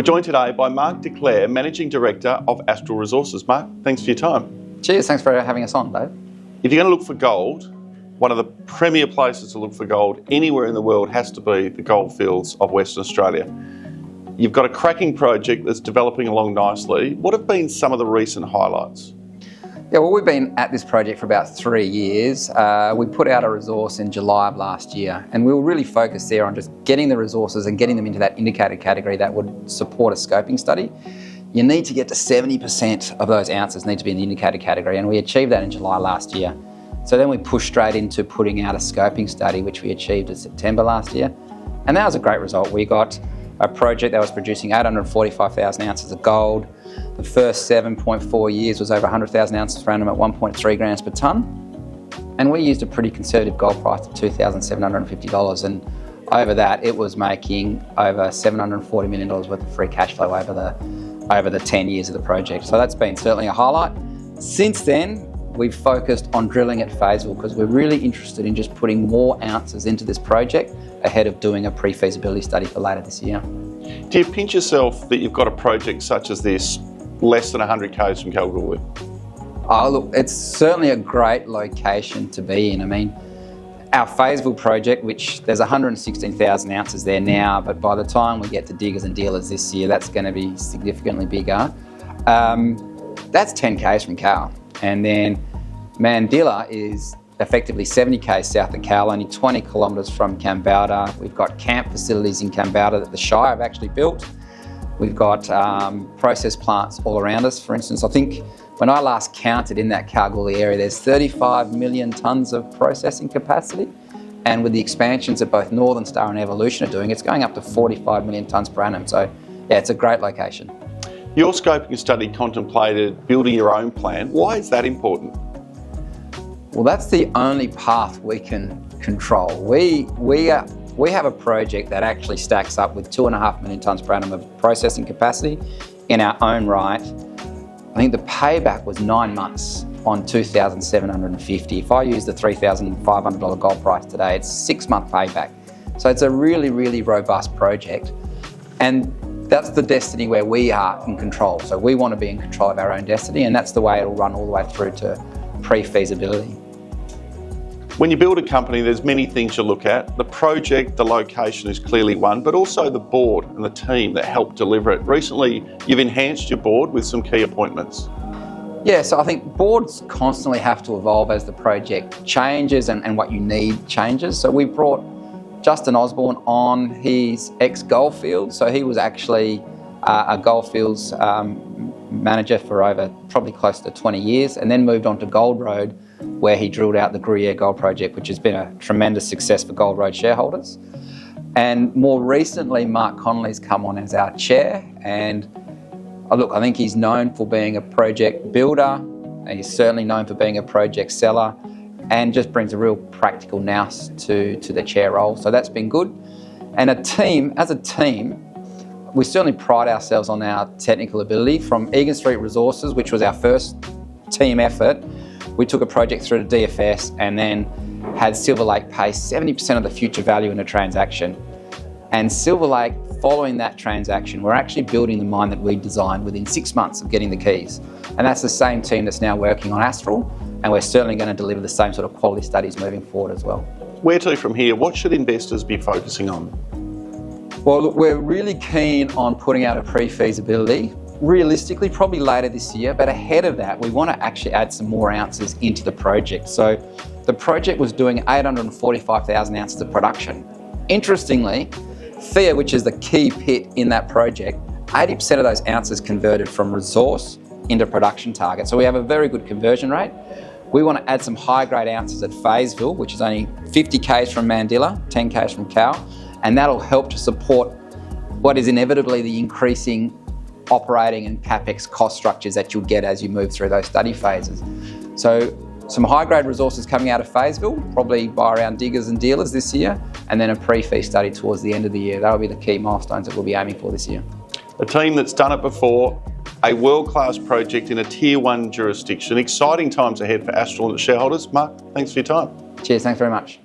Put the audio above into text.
We're joined today by Marc Ducler, Managing Director of Astral Resources. Marc, thanks for your time. Cheers, thanks for having us on, Dave. If you're going to look for gold, one of the premier places to look for gold anywhere in the world has to be the goldfields of Western Australia. You've got a cracking project that's developing along nicely. What have been some of the recent highlights? Yeah, well, we've been at this project for about 3 years. We put out a resource in July of last year, and we were really focused there on just getting the resources and getting them into that indicated category that would support a scoping study. You need to get to 70% of those ounces need to be in the indicated category, and we achieved that in July last year. So then we pushed straight into putting out a scoping study, which we achieved in September last year. And that was a great result. We got a project that was producing 845,000 ounces of gold. The first 7.4 years was over 100,000 ounces per annum at 1.3 grams per tonne. And we used a pretty conservative gold price of $2,750. And over that, it was making over $740 million worth of free cash flow over the 10 years of the project. So that's been certainly a highlight. Since then, we've focused on drilling at Feysville because we're really interested in just putting more ounces into this project ahead of doing a pre-feasibility study for later this year. Do you pinch yourself that you've got a project such as this less than 100 k's from Kalgoorlie? Oh, look, it's certainly a great location to be in. I mean, our Feysville project, which there's 116,000 ounces there now, but by the time we get to diggers and dealers this year, that's going to be significantly bigger. That's 10 k's from Cal. And then Mandilla is effectively 70 k's south of Cal, only 20 kilometres from Kambalda. We've got camp facilities in Kambalda that the Shire have actually built. We've got process plants all around us. For instance, I think when I last counted in that Kalgoorlie area, there's 35 million tonnes of processing capacity. And with the expansions that both Northern Star and Evolution are doing, it's going up to 45 million tonnes per annum. So yeah, it's a great location. Your scoping study contemplated building your own plant. Why is that important? Well, that's the only path we can control. We have a project that actually stacks up with 2.5 million tonnes per annum of processing capacity in our own right. I think the payback was 9 months on 2,750. If I use the $3,500 gold price today, it's a 6-month payback. So it's a really, really robust project. And that's the destiny where we are in control. So we want to be in control of our own destiny, and that's the way it'll run all the way through to pre-feasibility. When you build a company, there's many things you look at. The project, the location is clearly one, but also the board and the team that helped deliver it. Recently, you've enhanced your board with some key appointments. Yeah, so I think boards constantly have to evolve as the project changes and what you need changes. So we brought Justin Osborne on. He's ex-Goldfields, so he was actually a Goldfields manager for over probably close to 20 years, and then moved on to Gold Road, where he drilled out the Gruyere Gold Project, which has been a tremendous success for Gold Road shareholders. And more recently, Marc Connolly's come on as our chair, and look, I think he's known for being a project builder, and he's certainly known for being a project seller, and just brings a real practical nous to the chair role. So that's been good. And as a team, we certainly pride ourselves on our technical ability. From Egan Street Resources, which was our first team effort, we took a project through to DFS and then had Silver Lake pay 70% of the future value in a transaction. And Silver Lake, following that transaction, we're actually building the mine that we designed within 6 months of getting the keys. And that's the same team that's now working on Astral, and we're certainly going to deliver the same sort of quality studies moving forward as well. Where to from here? What should investors be focusing on? Well, look, we're really keen on putting out a pre-feasibility, realistically probably later this year, but ahead of that, we want to actually add some more ounces into the project. So the project was doing 845,000 ounces of production. Interestingly, Thea, which is the key pit in that project, 80% of those ounces converted from resource into production target. So we have a very good conversion rate. We want to add some high-grade ounces at Feysville, which is only 50 k's from Mandilla, 10 k's from Cal, and that'll help to support what is inevitably the increasing operating and capex cost structures that you'll get as you move through those study phases. So some high-grade resources coming out of Feysville, probably by around diggers and dealers this year, and then a pre-fee study towards the end of the year. That'll be the key milestones that we'll be aiming for this year. A team that's done it before, a world-class project in a Tier 1 jurisdiction. Exciting times ahead for Astral and its shareholders. Marc, thanks for your time. Cheers, thanks very much.